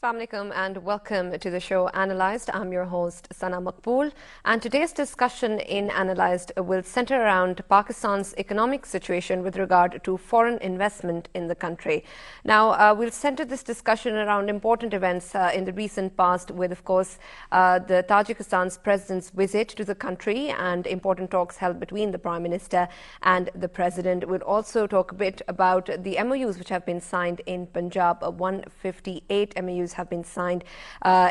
Assalamu alaikum and welcome to the show Analyzed. I'm your host Sana Maqbool, and today's discussion in Analyzed will center around Pakistan's economic situation with regard to foreign investment in the country. Now, we'll center this discussion around important events in the recent past with, of course, the Tajikistan's president's visit to the country and important talks held between the Prime Minister and the President. We'll also talk a bit about the MOUs which have been signed in Punjab. 158 MOUs have been signed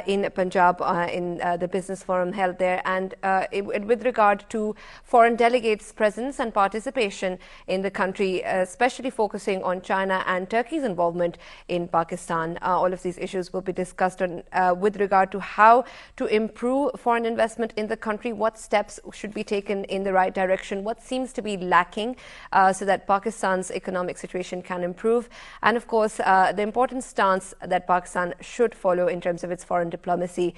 in Punjab in the business forum held there, and with regard to foreign delegates' presence and participation in the country, especially focusing on China and Turkey's involvement in Pakistan. All of these issues will be discussed on, with regard to how to improve foreign investment in the country, what steps should be taken in the right direction, what seems to be lacking so that Pakistan's economic situation can improve, and of course the important stance that Pakistan should follow in terms of its foreign diplomacy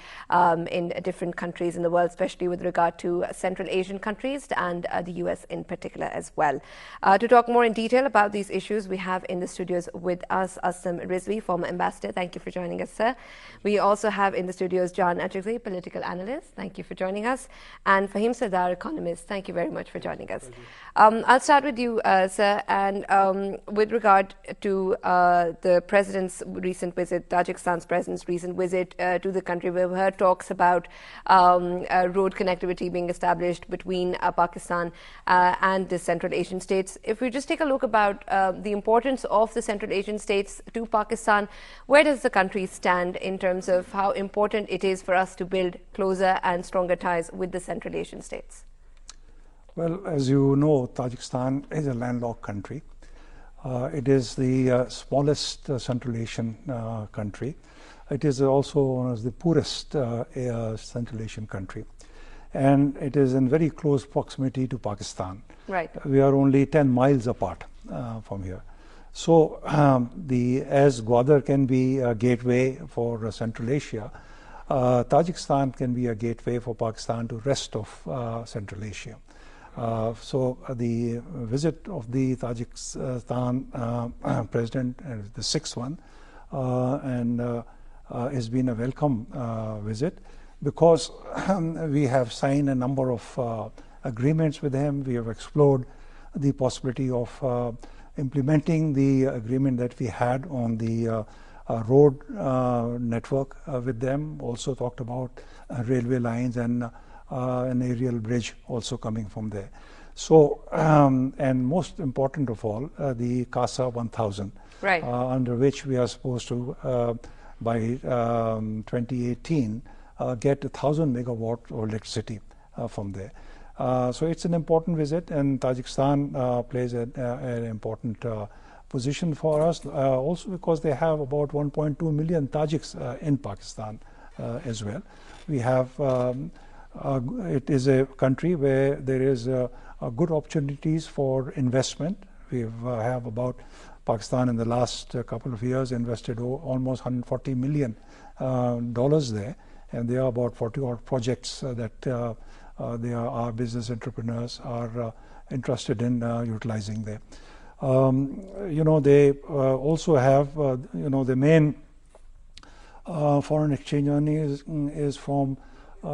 in different countries in the world, especially with regard to Central Asian countries and the US in particular as well. To talk more in detail about these issues, we have in the studios with us Aslam Rizvi, former ambassador. Thank you for joining us, sir. We also have in the studios John Ajagli, political analyst. Thank you for joining us. And Faheem Sardar, economist. Thank you very much for joining us. I'll start with you, sir, and with regard to the President's recent visit, Tajikistan's President's recent visit to the country. We've heard talks about road connectivity being established between Pakistan and the Central Asian states. If we just take a look about the importance of the Central Asian states to Pakistan, where does the country stand in terms of how important it is for us to build closer and stronger ties with the Central Asian states? Well, as you know, Tajikistan is a landlocked country. It is the smallest Central Asian country. It is also one of the poorest Central Asian country, and it is in very close proximity to Pakistan. Right. We are only 10 miles apart from here. So as Gwadar can be a gateway for Central Asia, Tajikistan can be a gateway for Pakistan to rest of Central Asia. So the visit of the Tajikistan president, the sixth one, and has been a welcome visit, because we have signed a number of agreements with him. We have explored the possibility of implementing the agreement that we had on the road network with them. Also talked about railway lines and an aerial bridge also coming from there. So, and most important of all, the CASA 1000, right, under which we are supposed to, by 2018, get 1,000 megawatt of electricity from there. So it's an important visit, and Tajikistan plays an important position for us, also because they have about 1.2 million Tajiks in Pakistan as well. We have, it is a country where there is good opportunities for investment. We have about Pakistan in the last couple of years invested almost $140 million there, and there are about 40 odd projects that our business entrepreneurs are interested in utilizing there. They also have, the main foreign exchange earnings is from,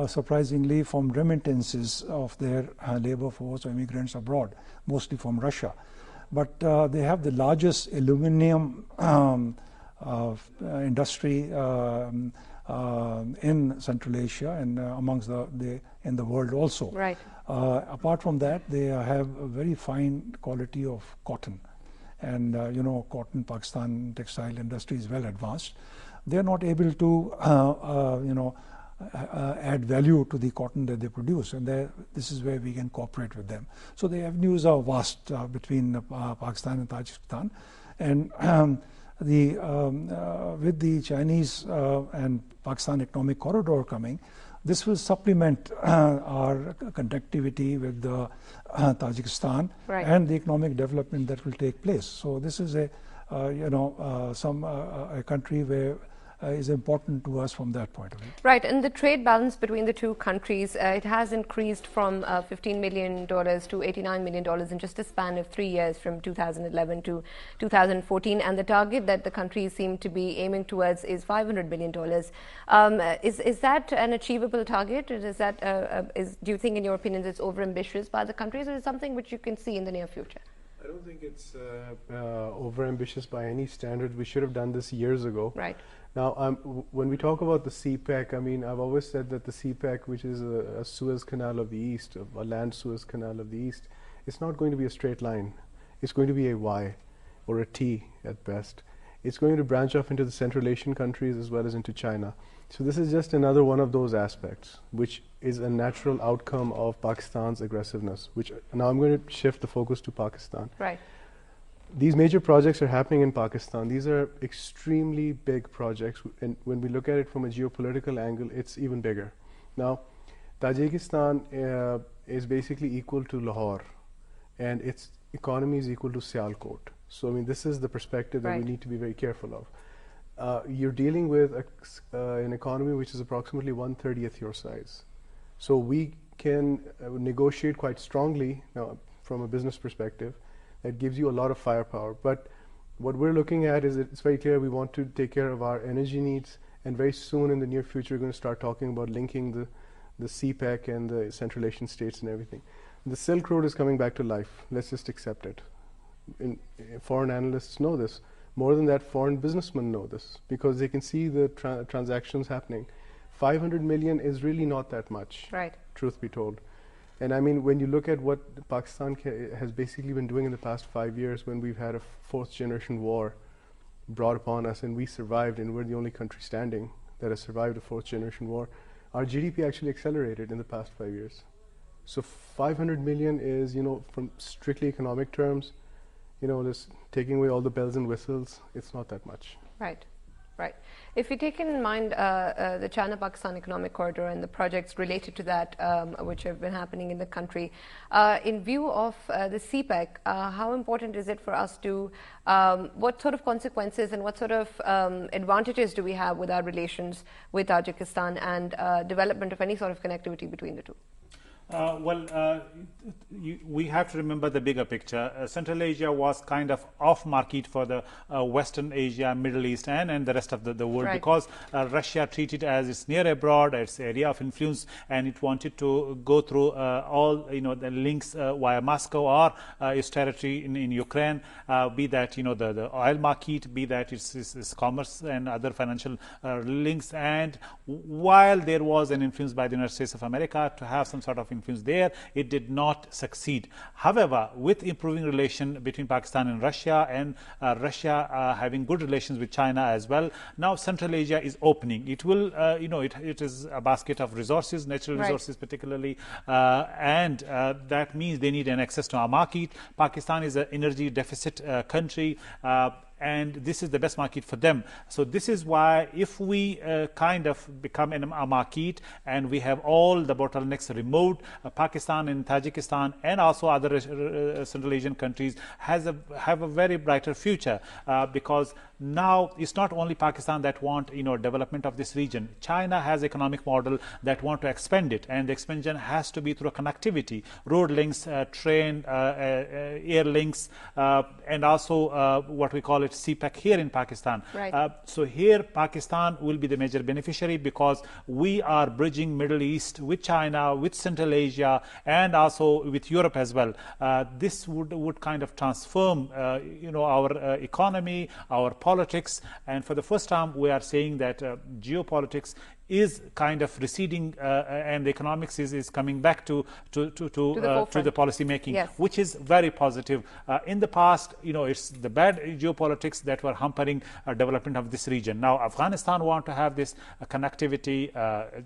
surprisingly, from remittances of their labor force or immigrants abroad, mostly from Russia. But they have the largest aluminum industry in Central Asia and amongst in the world also. Right. Apart from that, they have a very fine quality of cotton. And, cotton, Pakistan textile industry is well advanced. They're not able to, add value to the cotton that they produce, and this is where we can cooperate with them. So the avenues are vast between Pakistan and Tajikistan, and with the Chinese and Pakistan economic corridor coming, this will supplement our connectivity with Tajikistan, right, and the economic development that will take place. So this is a country where is important to us from that point of view. Right, and the trade balance between the two countries, it has increased from $15 million to $89 million in just a span of 3 years, from 2011 to 2014, and the target that the countries seem to be aiming towards is $500 million. Is that an achievable target? Is that, do you think, in your opinion, it's overambitious by the countries, or is it something which you can see in the near future? I don't think it's overambitious by any standard. We should have done this years ago. Right. Now, when we talk about the CPEC, I mean, I've always said that the CPEC, which is a Suez Canal of the East, a land Suez Canal of the East, it's not going to be a straight line. It's going to be a Y or a T at best. It's going to branch off into the Central Asian countries as well as into China. So this is just another one of those aspects, which is a natural outcome of Pakistan's aggressiveness, which now I'm going to shift the focus to Pakistan. Right. These major projects are happening in Pakistan. These are extremely big projects, and when we look at it from a geopolitical angle, it's even bigger. Now, Tajikistan is basically equal to Lahore, and its economy is equal to Sialkot. So, I mean, this is the perspective that we need to be very careful of. You're dealing with an economy which is approximately 1/30th your size. So we can negotiate quite strongly now from a business perspective. That gives you a lot of firepower. But what we're looking at is it's very clear we want to take care of our energy needs, and very soon in the near future we're going to start talking about linking the CPEC and the Central Asian states and everything. The Silk Road is coming back to life. Let's just accept it. Foreign analysts know this. More than that, foreign businessmen know this, because they can see the transactions happening. 500 million is really not that much, right, truth be told. And I mean, when you look at what Pakistan has basically been doing in the past 5 years, when we've had a fourth generation war brought upon us and we survived, and we're the only country standing that has survived a fourth generation war, our GDP actually accelerated in the past 5 years. So 500 million is, from strictly economic terms, just taking away all the bells and whistles, it's not that much. Right. Right. If you take in mind the China-Pakistan economic corridor and the projects related to that, which have been happening in the country, in view of the CPEC, how important is it for us to, what sort of consequences and what sort of advantages do we have with our relations with Tajikistan and development of any sort of connectivity between the two? We have to remember the bigger picture. Central Asia was kind of off-market for the Western Asia, Middle East, and the rest of the world, right, because Russia treated it as its near abroad, its area of influence, and it wanted to go through all the links via Moscow or its territory in Ukraine, be that the oil market, be that its commerce and other financial links. And while there was an influence by the United States of America to have some sort of influence there, it did not succeed. However, with improving relation between Pakistan and Russia, and Russia having good relations with China as well, now Central Asia is opening. It will, it is a basket of resources, natural resources particularly, and that means they need an access to our market. Pakistan is an energy deficit country. and this is the best market for them. So this is why if we kind of become a market and we have all the bottlenecks removed, Pakistan and Tajikistan and also other Central Asian countries have a very brighter future, because now it's not only Pakistan that want development of this region. China has economic model that want to expand it, and the expansion has to be through connectivity, road links, train, air links, and also what we call it CPEC here in Pakistan. Right. So here Pakistan will be the major beneficiary, because we are bridging Middle East with China, with Central Asia, and also with Europe as well. This would kind of transform our economy, our politics, and for the first time we are saying that geopolitics is kind of receding, and the economics is coming back to the policy making, yes, which is very positive. In the past, it's the bad geopolitics that were hampering development of this region. Now Afghanistan want to have this connectivity,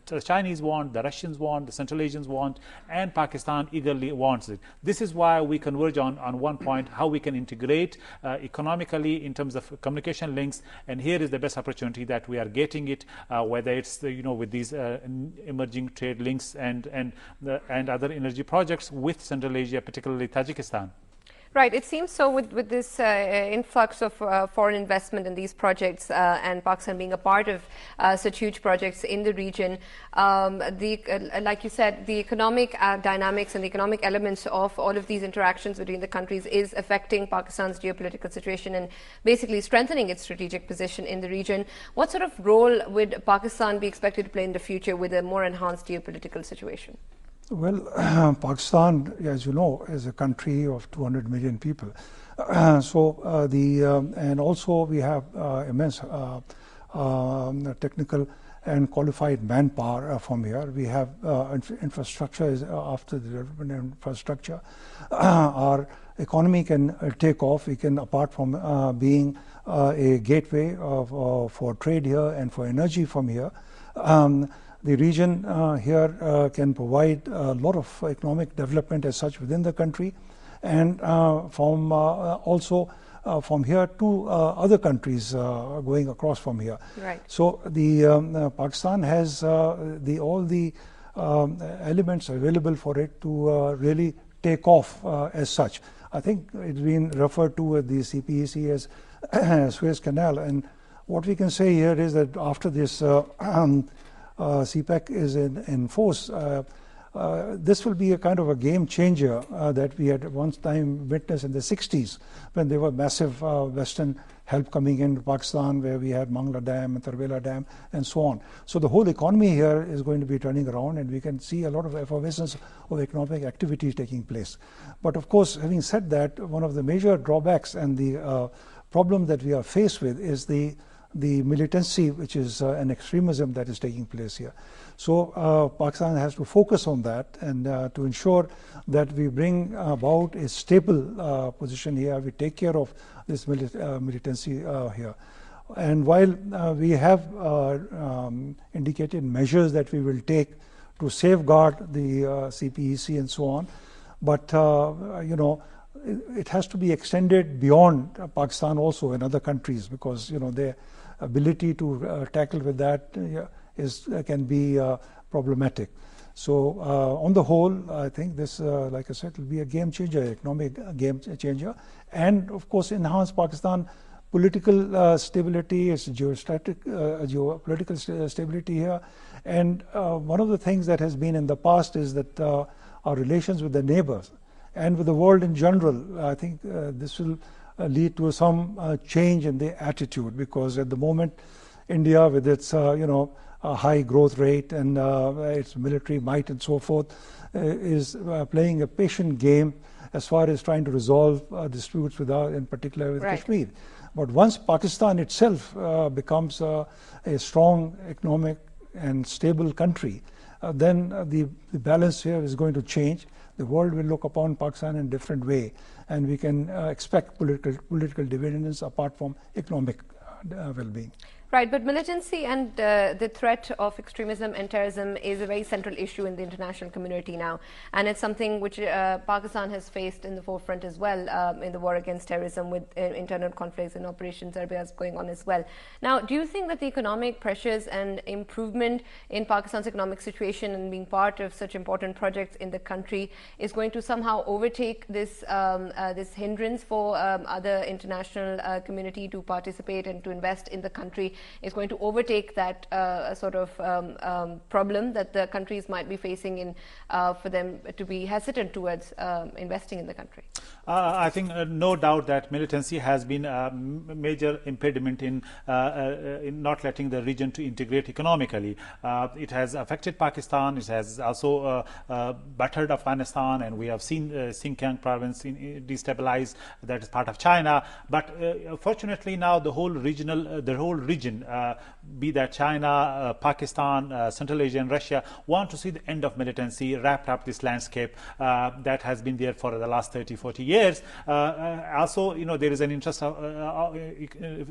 the Chinese want, the Russians want, the Central Asians want, and Pakistan eagerly wants it. This is why we converge on one point, how we can integrate economically in terms of communication links, and here is the best opportunity that we are getting it, whether it's with these emerging trade links and other energy projects with Central Asia, particularly Tajikistan. Right. It seems so with this influx of foreign investment in these projects and Pakistan being a part of such huge projects in the region, like you said, the economic dynamics and the economic elements of all of these interactions between the countries is affecting Pakistan's geopolitical situation and basically strengthening its strategic position in the region. What sort of role would Pakistan be expected to play in the future with a more enhanced geopolitical situation? Well, Pakistan, as you know, is a country of 200 million people. And also we have immense technical and qualified manpower from here. We have infrastructure after the development of infrastructure. Our economy can take off. We can, apart from being a gateway for trade here and for energy from here, the region here can provide a lot of economic development as such within the country, and also from here to other countries going across from here. Right. So the Pakistan has all the elements available for it to really take off as such. I think it's been referred to at the CPEC as Suez Canal, and what we can say here is that after this CPEC is in force, this will be a kind of a game changer that we had one time witnessed in the 60s, when there were massive Western help coming into Pakistan, where we had Mangla Dam and Tarbela Dam and so on. So the whole economy here is going to be turning around, and we can see a lot of effervescence of economic activity taking place. But of course, having said that, one of the major drawbacks and the problem that we are faced with is the militancy, which is an extremism that is taking place here. So Pakistan has to focus on that, and to ensure that we bring about a stable position here, we take care of this militancy here. And while we have indicated measures that we will take to safeguard the CPEC and so on, but it has to be extended beyond Pakistan also in other countries, because their ability to tackle with that can be problematic. So on the whole, I think this, like I said, will be a game changer, economic game changer, and of course enhance Pakistan political stability, its geopolitical stability here. And one of the things that has been in the past is that our relations with the neighbors and with the world in general, I think this will lead to some change in the attitude, because at the moment India, with its high growth rate and its military might and so forth, is playing a patient game as far as trying to resolve disputes in particular with Kashmir. But once Pakistan itself becomes a strong economic and stable country, then the balance here is going to change. The world will look upon Pakistan in a different way, and we can expect political dividends apart from economic well-being. Right. Right, but militancy and the threat of extremism and terrorism is a very central issue in the international community now. And it's something which Pakistan has faced in the forefront as well in the war against terrorism, with internal conflicts and Operation Zarbiaz going on as well. Now, do you think that the economic pressures and improvement in Pakistan's economic situation and being part of such important projects in the country is going to somehow overtake this, this hindrance for other international community to participate and to invest in the country? Is going to overtake that sort of problem that the countries might be facing in for them to be hesitant towards investing in the country? I think no doubt that militancy has been a major impediment in not letting the region to integrate economically. It has affected Pakistan. It has also battered Afghanistan, and we have seen Xinjiang province destabilized. That is part of China. But fortunately, now the whole region, be that China, Pakistan, Central Asia, and Russia, want to see the end of militancy, wrapped up this landscape that has been there for the last 30-40 years. Also, there is an interest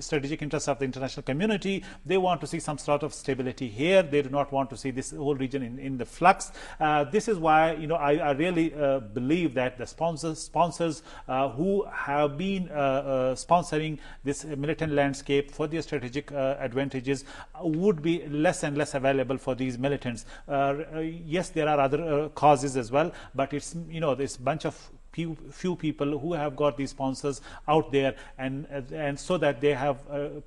strategic interest of the international community. They want to see some sort of stability here. They do not want to see this whole region in the flux. This is why I really believe that the sponsors who have been sponsoring this militant landscape for their strategic advantages would be less and less available for these militants. Yes, there are other causes as well, but it's this bunch of few people who have got these sponsors out there, and so that they have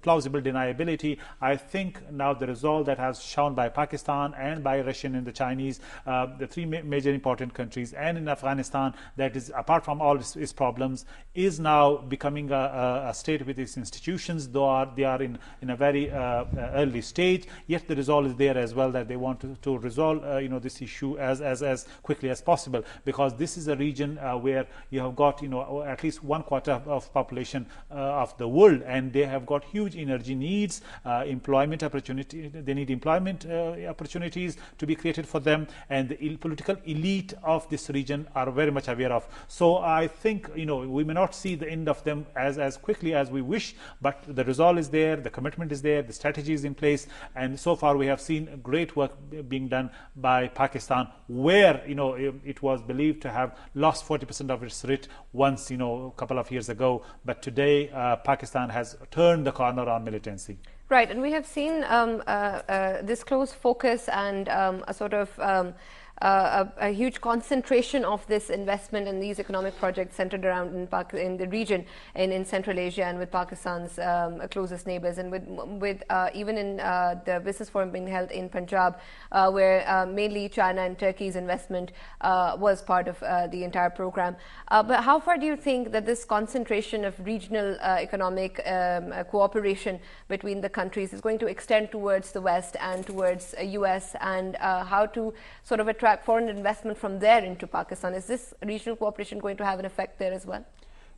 plausible deniability. I think now the resolve that has shown by Pakistan and by Russian and the Chinese, the three major important countries, and in Afghanistan, that is apart from all its problems, is now becoming a state with its institutions, though they are in a very early stage. Yet the resolve is there as well, that they want to resolve this issue as quickly as possible, because this is a region where you have got at least 1/4 of population of the world, and they have got huge energy needs, employment opportunity. They need employment opportunities to be created for them, and the political elite of this region are very much aware of. So I think we may not see the end of them as quickly as we wish, but the resolve is there, the commitment is there, the strategy is in place, and so far we have seen great work being done by Pakistan, where it was believed to have lost 40% of its writ once a couple of years ago, but today Pakistan has turned the corner on militancy. Right, and we have seen this close focus and a sort of a huge concentration of this investment in these economic projects centered around in the region, in Central Asia, and with Pakistan's closest neighbors, and with even in the business forum being held in Punjab, where mainly China and Turkey's investment was part of the entire program. But how far do you think that this concentration of regional economic cooperation between the countries is going to extend towards the West and towards US, and how to sort of attract foreign investment from there into Pakistan? Is this regional cooperation going to have an effect there as well?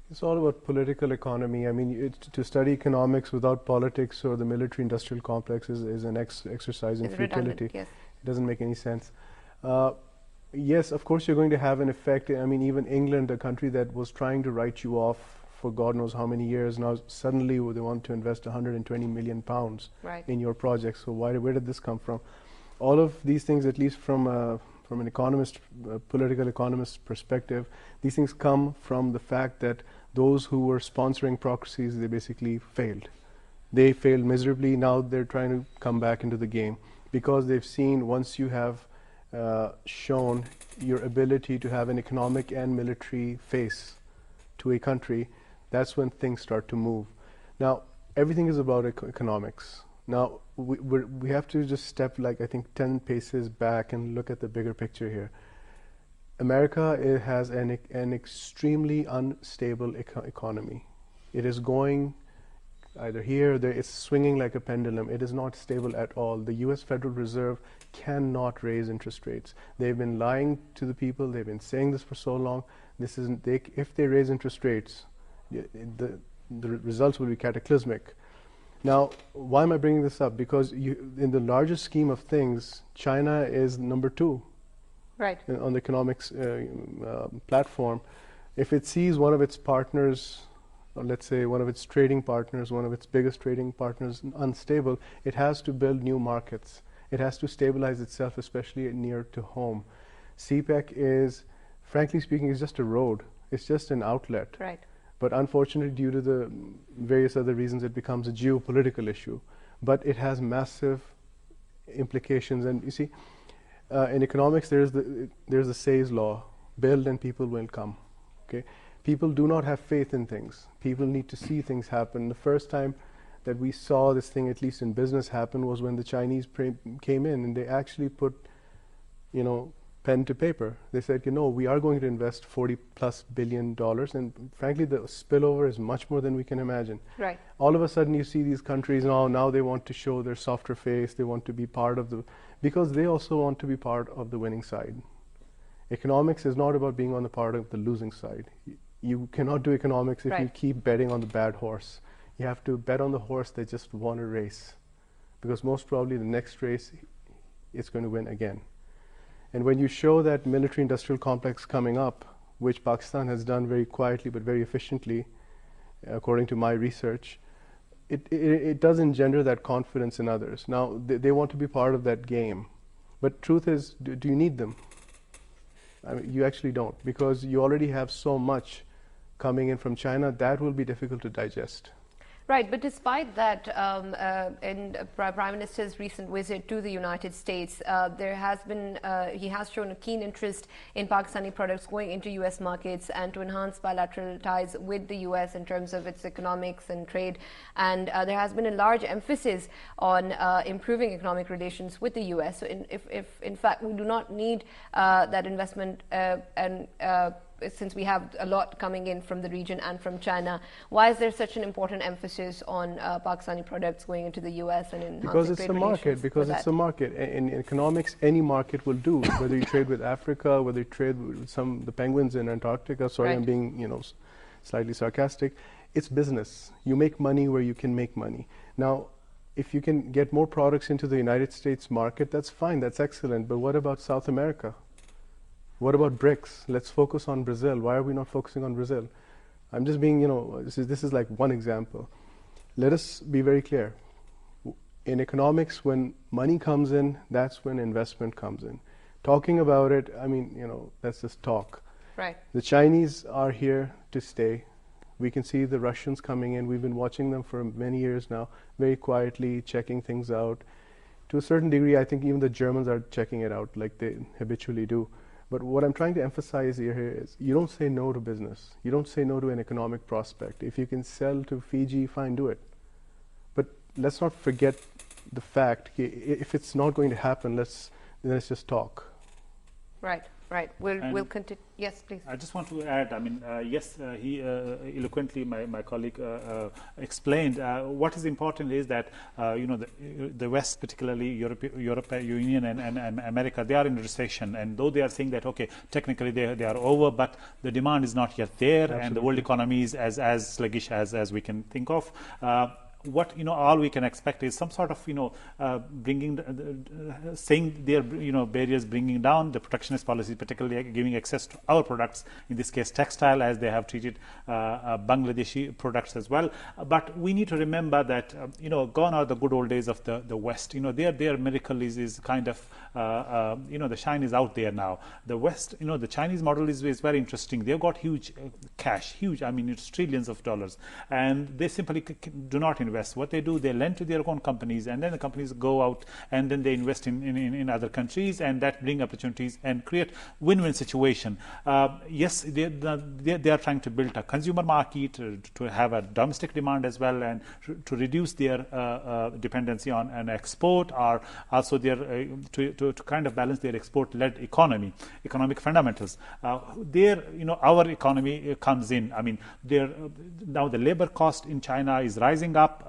It's all about political economy. I mean, to study economics without politics or the military-industrial complex is an exercise in futility. Yes. It doesn't make any sense. Yes, of course, you're going to have an effect. I mean, even England, a country that was trying to write you off for God knows how many years, now suddenly they want to invest 120 million pounds in your project. So where did this come from? All of these things, at least from an economist, political economist perspective, these things come from the fact that those who were sponsoring proxies, they basically failed. They failed miserably. Now they're trying to come back into the game, because they've seen once you have shown your ability to have an economic and military face to a country, that's when things start to move. Now, everything is about economics. Now, we have to just step, I think, 10 paces back and look at the bigger picture here. America, it has an extremely unstable economy. It is going either here or there. It's swinging like a pendulum. It is not stable at all. The U.S. Federal Reserve cannot raise interest rates. They've been lying to the people. They've been saying this for so long. If they raise interest rates, the results will be cataclysmic. Now, why am I bringing this up? Because in the largest scheme of things, China is number 2 on the economics platform. If it sees one of its partners or let's say one of its trading partners, one of its biggest trading partners, unstable, it has to build new markets. It has to stabilize itself, especially near to home. CPEC is, frankly speaking, is just a road. It's just an outlet. Right. But unfortunately, due to the various other reasons, it becomes a geopolitical issue. But it has massive implications. And you see, in economics, there's the Say's law: build and people will come. Okay, people do not have faith in things. People need to see things happen. The first time that we saw this thing, at least in business, happen was when the Chinese came in, and they actually put, pen to paper. They said, we are going to invest $40+ billion, and frankly, the spillover is much more than we can imagine. Right. All of a sudden, you see these countries now they want to show their softer face. They want to be part of because they also want to be part of the winning side. Economics is not about being on the part of the losing side. You cannot do economics if you keep betting on the bad horse. You have to bet on the horse that just won a race, because most probably the next race it's going to win again. And when you show that military-industrial complex coming up, which Pakistan has done very quietly but very efficiently, according to my research, it does engender that confidence in others. Now, they want to be part of that game. But truth is, do you need them? I mean, you actually don't, because you already have so much coming in from China that will be difficult to digest. Right, but despite that, in Prime Minister's recent visit to the United States, there has been, he has shown a keen interest in Pakistani products going into U.S. markets and to enhance bilateral ties with the U.S. in terms of its economics and trade. And there has been a large emphasis on improving economic relations with the U.S. So if in fact we do not need that investment since we have a lot coming in from the region and from China, why is there such an important emphasis on Pakistani products going into the U.S. and enhancing because it's trade a market. Because it's a market. In economics, any market will do. Whether you trade with Africa, whether you trade with the penguins in Antarctica. Sorry, I'm being slightly sarcastic. It's business. You make money where you can make money. Now, if you can get more products into the United States market, that's fine. That's excellent. But what about South America? What about BRICS? Let's focus on Brazil. Why are we not focusing on Brazil? I'm just being, this is like one example. Let us be very clear. In economics, when money comes in, that's when investment comes in. Talking about it, I mean, that's just talk. Right. The Chinese are here to stay. We can see the Russians coming in. We've been watching them for many years now, very quietly checking things out. To a certain degree, I think even the Germans are checking it out like they habitually do. But what I'm trying to emphasize here is you don't say no to business. You don't say no to an economic prospect. If you can sell to Fiji, fine, do it. But let's not forget the fact, if it's not going to happen, let's just talk. Right. Right. We'll continue. Yes, please. I just want to add, I mean, yes, he eloquently, my colleague, explained. What is important is that, the West, particularly European Union and America, they are in recession. And though they are saying that, okay, technically they are over, but the demand is not yet there. Absolutely. And the world economy is as sluggish as we can think of. What all we can expect is some sort of saying their barriers, bringing down the protectionist policy, particularly giving access to our products, in this case textile, as they have treated Bangladeshi products as well. But we need to remember that gone are the good old days of the West. Their miracle is kind of the shine is out there now. The West, the Chinese model is very interesting. They've got huge cash, huge. I mean, it's trillions of dollars, and they simply do not invest. What they do, they lend to their own companies, and then the companies go out and then they invest in other countries, and that bring opportunities and create win-win situation. Yes, they are trying to build a consumer market, to have a domestic demand as well, and to reduce their dependency on an export, or also their to kind of balance their export-led economic fundamentals. Our economy comes in. I mean, now the labor cost in China is rising up.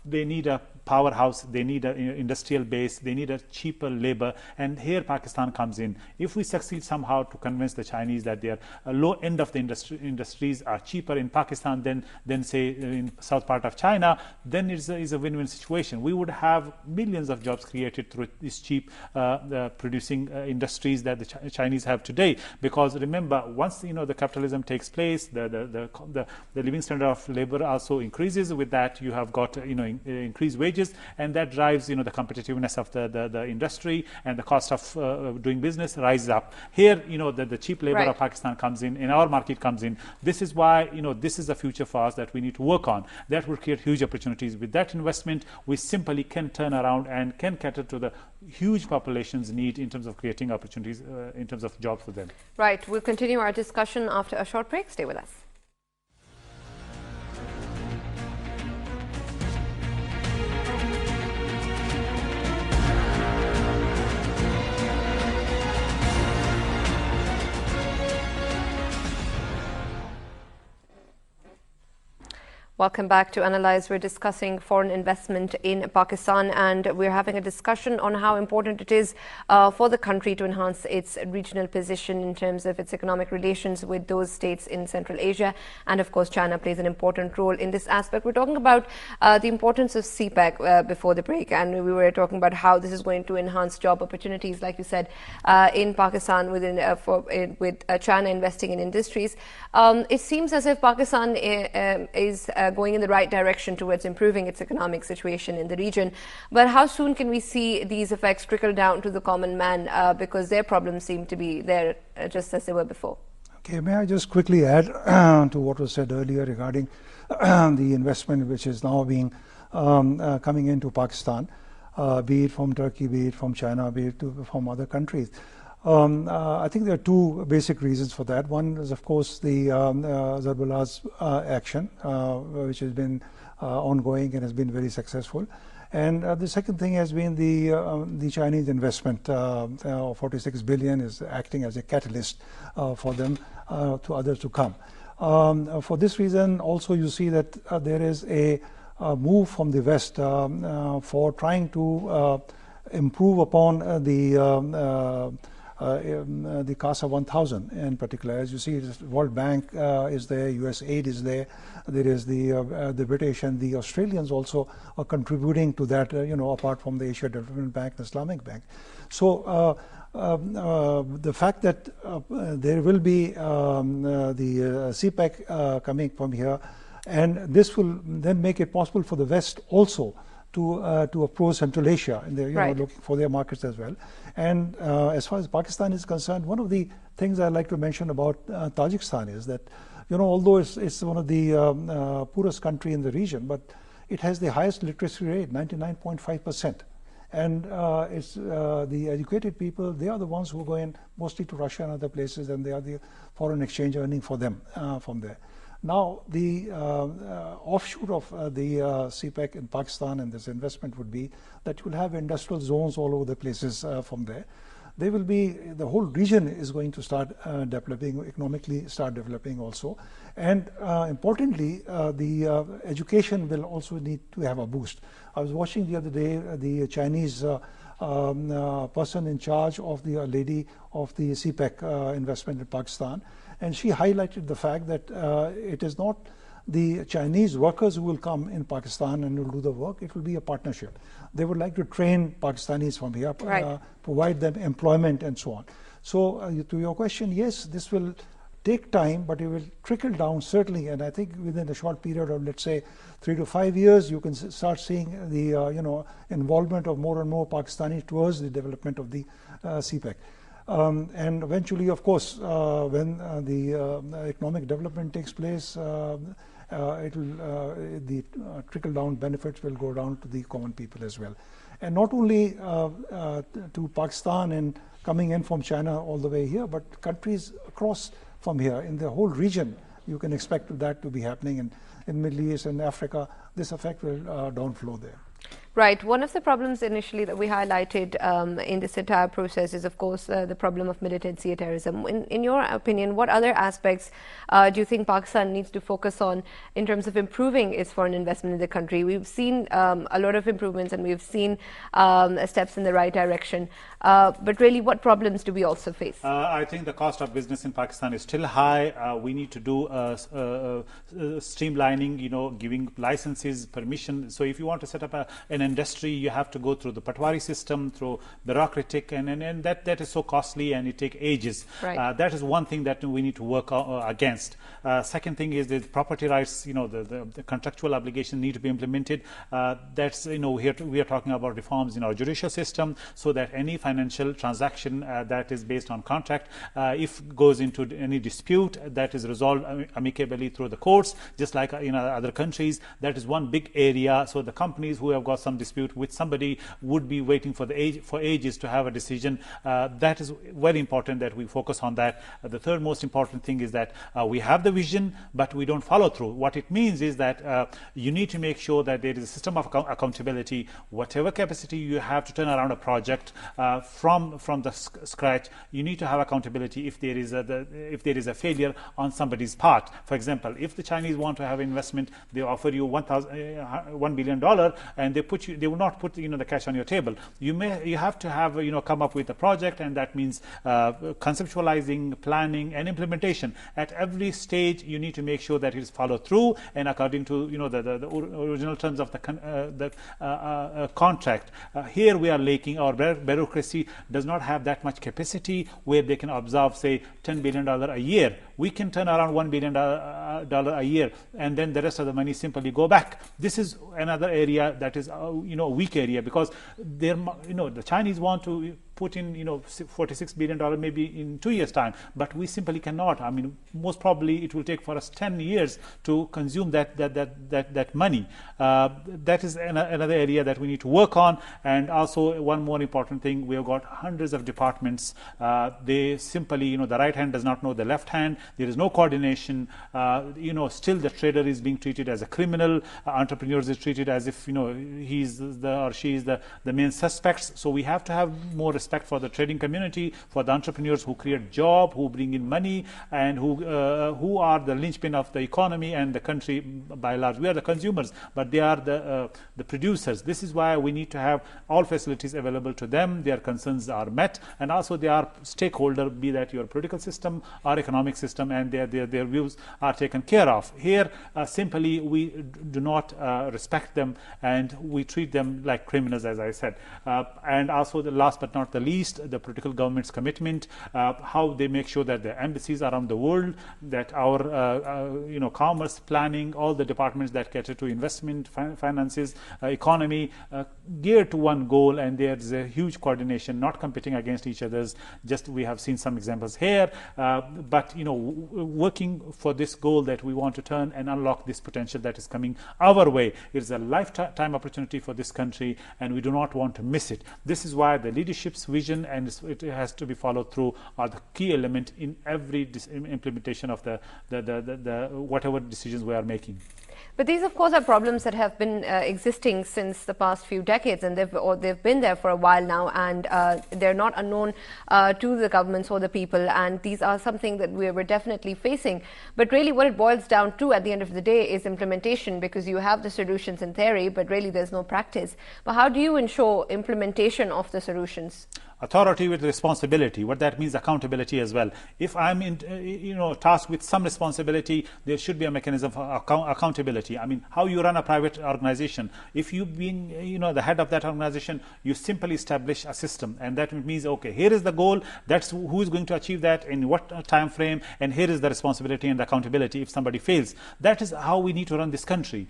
They need a powerhouse, they need an industrial base, they need a cheaper labor, and here Pakistan comes in. If we succeed somehow to convince the Chinese that their low end of the industries are cheaper in Pakistan than say in south part of China, then it's a win-win situation. We would have millions of jobs created through these cheap producing industries that the Chinese have today. Because remember, once the capitalism takes place, the living standard of labor also increases. With that, you have got increased wages, and that drives the competitiveness of the industry, and the cost of doing business rises up. Here, the cheap labor of Pakistan comes in our market comes in. This is why this is a future for us that we need to work on. That will create huge opportunities. With that investment, we simply can turn around and can cater to the huge population's need in terms of creating opportunities, in terms of jobs for them. Right. We'll continue our discussion after a short break. Stay with us. Welcome back to Analyze. We're discussing foreign investment in Pakistan, and we're having a discussion on how important it is for the country to enhance its regional position in terms of its economic relations with those states in Central Asia. And of course, China plays an important role in this aspect. We're talking about the importance of CPEC before the break, and we were talking about how this is going to enhance job opportunities, like you said, in Pakistan with China investing in industries. It seems as if Pakistan is going in the right direction towards improving its economic situation in the region. But how soon can we see these effects trickle down to the common man, because their problems seem to be there just as they were before? Okay, may I just quickly add to what was said earlier regarding the investment which is now being coming into Pakistan, be it from Turkey, be it from China, be it from other countries. I think there are two basic reasons for that. One is, of course, the Zarbullah's action, which has been ongoing and has been very successful. And the second thing has been the Chinese investment. 46 billion is acting as a catalyst for them to others to come. For this reason, also you see that there is a move from the West for trying to improve upon the CASA 1000 in particular. As you see, the World Bank is there, US aid is there, there is the British and the Australians also are contributing to that, apart from the Asia Development Bank and Islamic Bank. So the fact that there will be the CPEC coming from here, and this will then make it possible for the West also to approach Central Asia, and they're looking for their markets as well. And as far as Pakistan is concerned, one of the things I like to mention about Tajikistan is that, although it's one of the poorest country in the region, but it has the highest literacy rate, 99.5%. And it's the educated people, they are the ones who go in mostly to Russia and other places, and they are the foreign exchange earning for them from there. Now, the offshoot of the CPEC in Pakistan and this investment would be that you will have industrial zones all over the places from there. They will be, the whole region is going to start developing, economically start developing also. And importantly, the education will also need to have a boost. I was watching the other day the Chinese person in charge of the lady of the CPEC investment in Pakistan. And she highlighted the fact that it is not the Chinese workers who will come in Pakistan and will do the work. It will be a partnership. They would like to train Pakistanis from here, provide them employment and so on. So to your question, yes, this will take time, but it will trickle down certainly. And I think within a short period of, let's say, 3 to 5 years, you can start seeing the involvement of more and more Pakistanis towards the development of the CPEC. And eventually, of course, when the economic development takes place, the trickle-down benefits will go down to the common people as well. And not only to Pakistan and coming in from China all the way here, but countries across from here in the whole region, you can expect that to be happening in Middle East and Africa. This effect will downflow there. Right. One of the problems initially that we highlighted in this entire process is, of course, the problem of militancy terrorism. In your opinion, what other aspects do you think Pakistan needs to focus on in terms of improving its foreign investment in the country? We've seen a lot of improvements and we've seen steps in the right direction. But really, what problems do we also face? I think the cost of business in Pakistan is still high. We need to do streamlining, giving licenses, permission. So if you want to set up an industry, you have to go through the Patwari system, through bureaucratic, and that is so costly and it takes ages. Right. That is one thing that we need to work against. Second thing is the property rights, the contractual obligations need to be implemented. That's, here we are talking about reforms in our judicial system, so that any financial transaction that is based on contract, if goes into any dispute, that is resolved amicably through the courts, just like in other countries. That is one big area. So the companies who have got some dispute with somebody would be waiting for ages to have a decision. That is very important that we focus on that. The third most important thing is that we have the vision, but we don't follow through. What it means is that you need to make sure that there is a system of accountability. Whatever capacity you have to turn around a project from the scratch, you need to have accountability if there is a failure on somebody's part. For example, if the Chinese want to have investment, they offer you $1 billion, and they will not put the cash on your table. You have to have come up with a project, and that means conceptualizing, planning, and implementation. At every stage, you need to make sure that it is followed through and according to the original terms of the contract. Here we are lacking. Our bureaucracy does not have that much capacity where they can absorb, say, $10 billion a year. We can turn around $1 billion a year, and then the rest of the money simply go back. This is another area that is a weak area, because the Chinese want to put in $46 billion maybe in 2 years' time, but we simply cannot. I mean, most probably it will take for us 10 years to consume that money. That is another area that we need to work on. And also one more important thing, we have got hundreds of departments. They simply, the right hand does not know the left hand. There is no coordination. Still the trader is being treated as a criminal. Entrepreneurs is treated as if he's or she is the main suspects. So we have to have more respect for the trading community, for the entrepreneurs who create job, who bring in money, and who are the linchpin of the economy and the country by large. We are the consumers, but they are the producers. This is why we need to have all facilities available to them. Their concerns are met, and also they are stakeholder, be that your political system or economic system, and their views are taken care of. Here, simply we do not respect them, and we treat them like criminals, as I said. And also, the last but not the least, the political government's commitment, how they make sure that the embassies around the world, that our commerce, planning, all the departments that cater to investment, finances, economy, geared to one goal, and there's a huge coordination, not competing against each other's. Just we have seen some examples here, but working for this goal that we want to turn and unlock this potential that is coming our way. It's a lifetime opportunity for this country, and we do not want to miss it. This is why the leadership's vision, and it has to be followed through, are the key element in every implementation of the whatever decisions we are making. But these, of course, are problems that have been existing since the past few decades, and they've been there for a while now, and they're not unknown to the governments or the people, and these are something that we're definitely facing. But really what it boils down to at the end of the day is implementation, because you have the solutions in theory, but really there's no practice. But how do you ensure implementation of the solutions? Authority with responsibility. What that means, accountability as well. If I'm tasked with some responsibility, there should be a mechanism for accountability. I mean, how you run a private organization. If you've been the head of that organization, you simply establish a system, and that means, okay, here is the goal, that's who is going to achieve that in what time frame, and here is the responsibility and the accountability if somebody fails. That is how we need to run this country.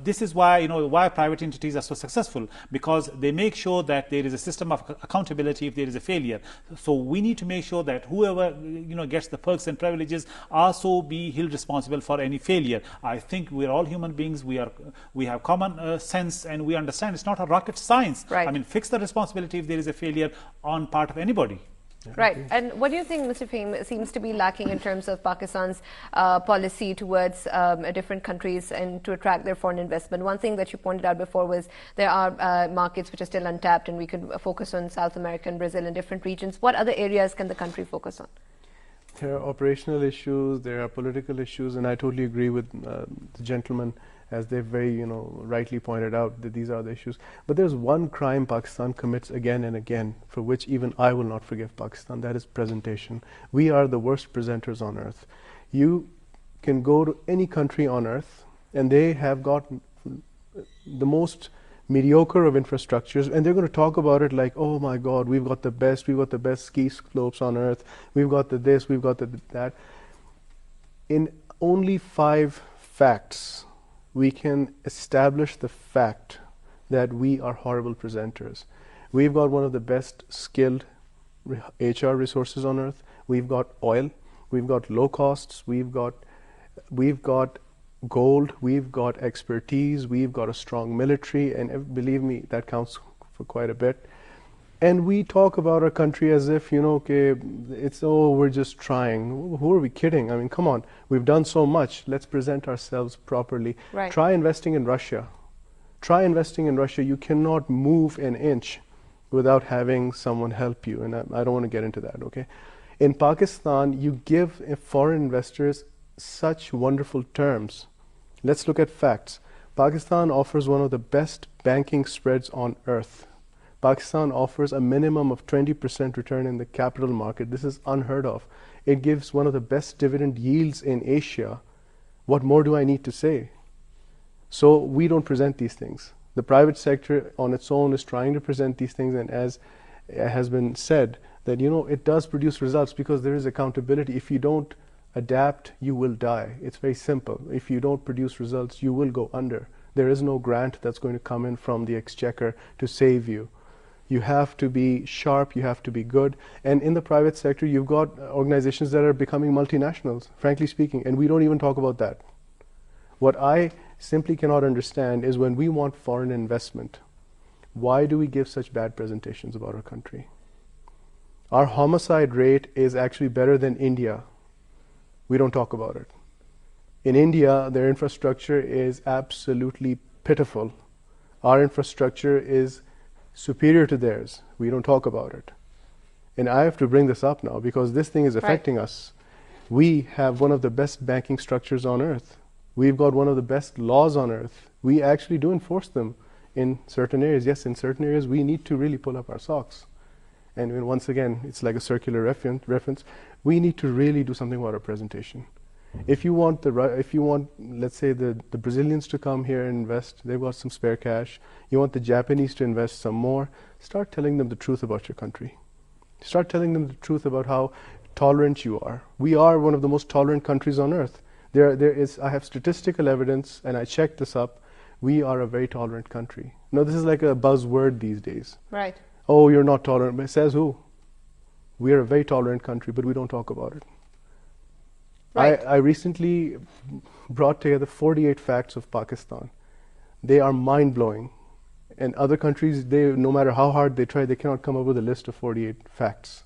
This is why why private entities are so successful, because they make sure that there is a system of accountability if there is a failure. So we need to make sure that whoever gets the perks and privileges also be held responsible for any failure. I think we're all human beings. We have common sense, and we understand it's not a rocket science. Right. I mean, fix the responsibility if there is a failure on part of anybody. Right. And what do you think, Mr. Faheem, seems to be lacking in terms of Pakistan's policy towards different countries and to attract their foreign investment? One thing that you pointed out before was there are markets which are still untapped, and we could focus on South America and Brazil and different regions. What other areas can the country focus on? There are operational issues, there are political issues, and I totally agree with the gentleman, as they've very rightly pointed out, that these are the issues. But there's one crime Pakistan commits again and again, for which even I will not forgive Pakistan. That is presentation. We are the worst presenters on earth. You can go to any country on earth, and they have got the most mediocre of infrastructures, and they're going to talk about it like, oh my God, we've got the best ski slopes on earth, we've got the this, we've got the that. In only 5 facts, we can establish the fact that we are horrible presenters. We've got one of the best skilled HR resources on earth. We've got oil. We've got low costs. We've got gold. We've got expertise. We've got a strong military, and believe me, that counts for quite a bit. And we talk about our country as if, okay, we're just trying. Who are we kidding? I mean, come on. We've done so much. Let's present ourselves properly. Right. Try investing in Russia. Try investing in Russia. You cannot move an inch without having someone help you. And I don't want to get into that, okay? In Pakistan, you give foreign investors such wonderful terms. Let's look at facts. Pakistan offers one of the best banking spreads on earth. Pakistan offers a minimum of 20% return in the capital market. This is unheard of. It gives one of the best dividend yields in Asia. What more do I need to say? So we don't present these things. The private sector on its own is trying to present these things, and as has been said, that it does produce results because there is accountability. If you don't adapt, you will die. It's very simple. If you don't produce results, you will go under. There is no grant that's going to come in from the exchequer to save you. You have to be sharp, you have to be good. And in the private sector, you've got organizations that are becoming multinationals, frankly speaking, and we don't even talk about that. What I simply cannot understand is when we want foreign investment, why do we give such bad presentations about our country? Our homicide rate is actually better than India. We don't talk about it. In India, their infrastructure is absolutely pitiful. Our infrastructure is superior to theirs. We don't talk about it. And I have to bring this up now because this thing is affecting us. We have one of the best banking structures on earth. We've got one of the best laws on earth. We actually do enforce them in certain areas. Yes, in certain areas we need to really pull up our socks. And once again, it's like a circular reference. We need to really do something about our presentation. If you want, let's say, the Brazilians to come here and invest, they've got some spare cash. You want the Japanese to invest some more. Start telling them the truth about your country. Start telling them the truth about how tolerant you are. We are one of the most tolerant countries on earth. I have statistical evidence, and I checked this up. We are a very tolerant country. Now, this is like a buzzword these days. Right. Oh, you're not tolerant. But says who? We are a very tolerant country, but we don't talk about it. Right. I recently brought together 48 facts of Pakistan. They are mind-blowing. And other countries, no matter how hard they try, they cannot come up with a list of 48 facts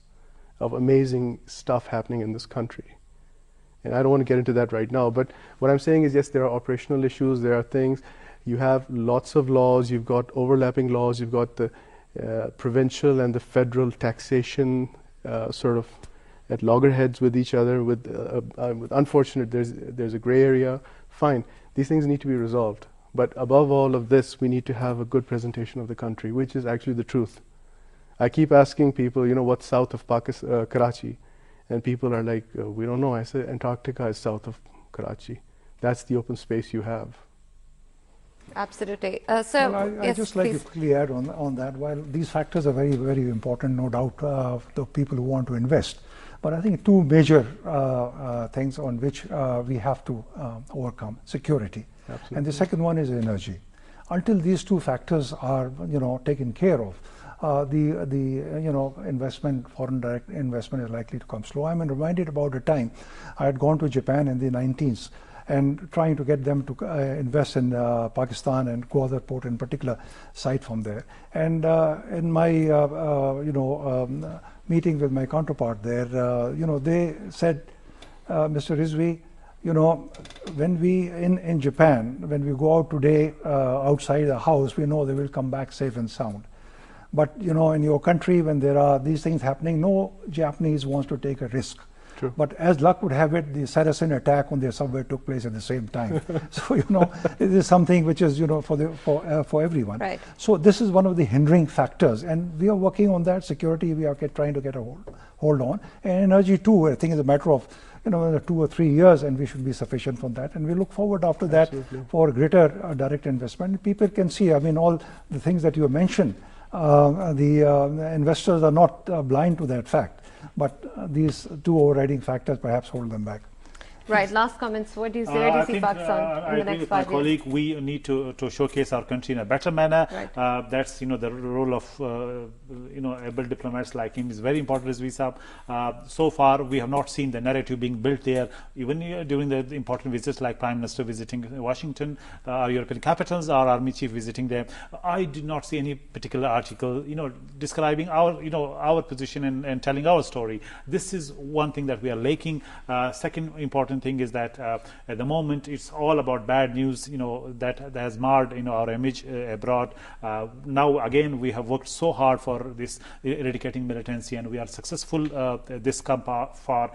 of amazing stuff happening in this country. And I don't want to get into that right now. But what I'm saying is, yes, there are operational issues. There are things. You have lots of laws. You've got overlapping laws. You've got the provincial and the federal taxation sort of at loggerheads with each other. With unfortunate, there's a gray area. Fine, these things need to be resolved. But above all of this, we need to have a good presentation of the country, which is actually the truth. I keep asking people, what's south of Karachi? And people are like, we don't know. I said, Antarctica is south of Karachi. That's the open space you have. Absolutely. I just like to quickly add on that. While these factors are very, very important, no doubt, the people who want to invest. But I think 2 major things on which we have to overcome: security, absolutely, and the second one is energy. Until these 2 factors are, taken care of, the investment, foreign direct investment, is likely to come slow. I'm reminded about a time I had gone to Japan in the 1990s, and trying to get them to invest in Pakistan and Gwadar port in particular site from there. And in my meeting with my counterpart there, they said, Mr. Rizvi, when we in Japan, when we go out today outside the house, we know they will come back safe and sound. But in your country, when there are these things happening, no Japanese wants to take a risk. True. But as luck would have it, the Saracen attack on their subway took place at the same time. So it is something which is for everyone. Right. So this is one of the hindering factors, and we are working on that. Security, we are trying to get a hold on, and energy too. I think it's a matter of 2 or 3 years, and we should be sufficient for that. And we look forward after that for greater direct investment. People can see, all the things that you mentioned. The investors are not blind to that fact, but these two overriding factors perhaps hold them back. Right. Last comments. Where do you see Pakistan in the next 5 years? I agree with my colleague. We need to showcase our country in a better manner. Right. That's the role of able diplomats like him is very important, Rizvi Saab. So far, we have not seen the narrative being built there. Even during the important visits, like Prime Minister visiting Washington, our European capitals, our army chief visiting them, I did not see any particular article, describing our position and telling our story. This is one thing that we are lacking. Second important thing is that at the moment it's all about bad news, that has marred our image abroad. Now again we have worked so hard for this eradicating militancy, and we are successful this come far.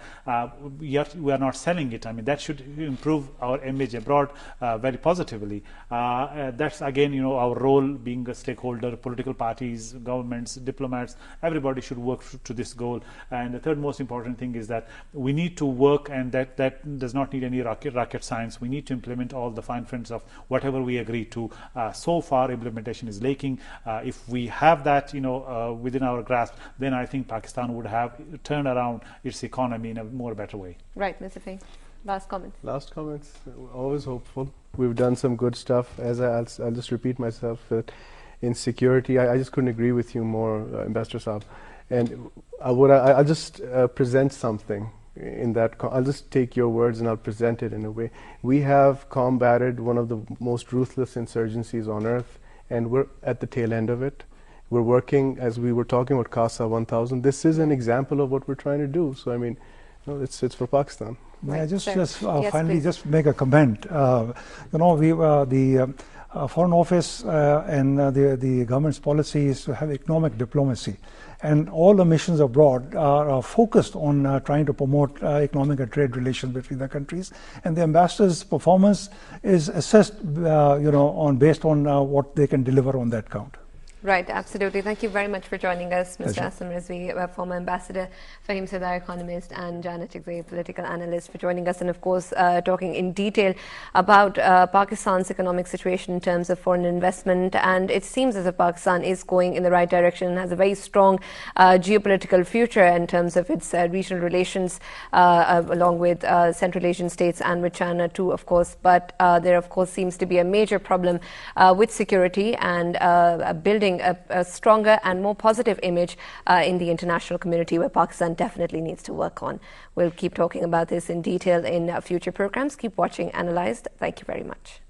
We are not selling it. That should improve our image abroad very positively. That's again our role, being a stakeholder, political parties, governments, diplomats, everybody should work to this goal. And the third most important thing is that we need to work, and that does not need any rocket science. We need to implement all the fine prints of whatever we agree to. So far implementation is lacking. If we have that within our grasp, then I think Pakistan would have turned around its economy in a more better way. Right, Mr. Faheem. Last comments. Last comments. Always hopeful. We've done some good stuff. I'll just repeat myself. In security, I just couldn't agree with you more, Ambassador Saab. And I'll just present something in that. I'll just take your words and I'll present it in a way. We have combated one of the most ruthless insurgencies on earth, and we're at the tail end of it. We're working, as we were talking about CASA 1000. This is an example of what we're trying to do. So it's for Pakistan. May I just finally please. just make a comment? The Foreign Office and the government's policy is to have economic diplomacy, and all the missions abroad are focused on trying to promote economic and trade relations between the countries, and the ambassador's performance is assessed based on what they can deliver on that count. Right, absolutely. Thank you very much for joining us, Mr. Pleasure. Asim Rizvi, former ambassador, Faheem Sardar, economist, and Janet Chigzai, political analyst, for joining us, and of course talking in detail about Pakistan's economic situation in terms of foreign investment. And it seems as if Pakistan is going in the right direction and has a very strong geopolitical future in terms of its regional relations, along with Central Asian states and with China too, of course. But there, of course, seems to be a major problem with security and building a stronger and more positive image in the international community, where Pakistan definitely needs to work on. We'll keep talking about this in detail in future programs. Keep watching Analyzed. Thank you very much.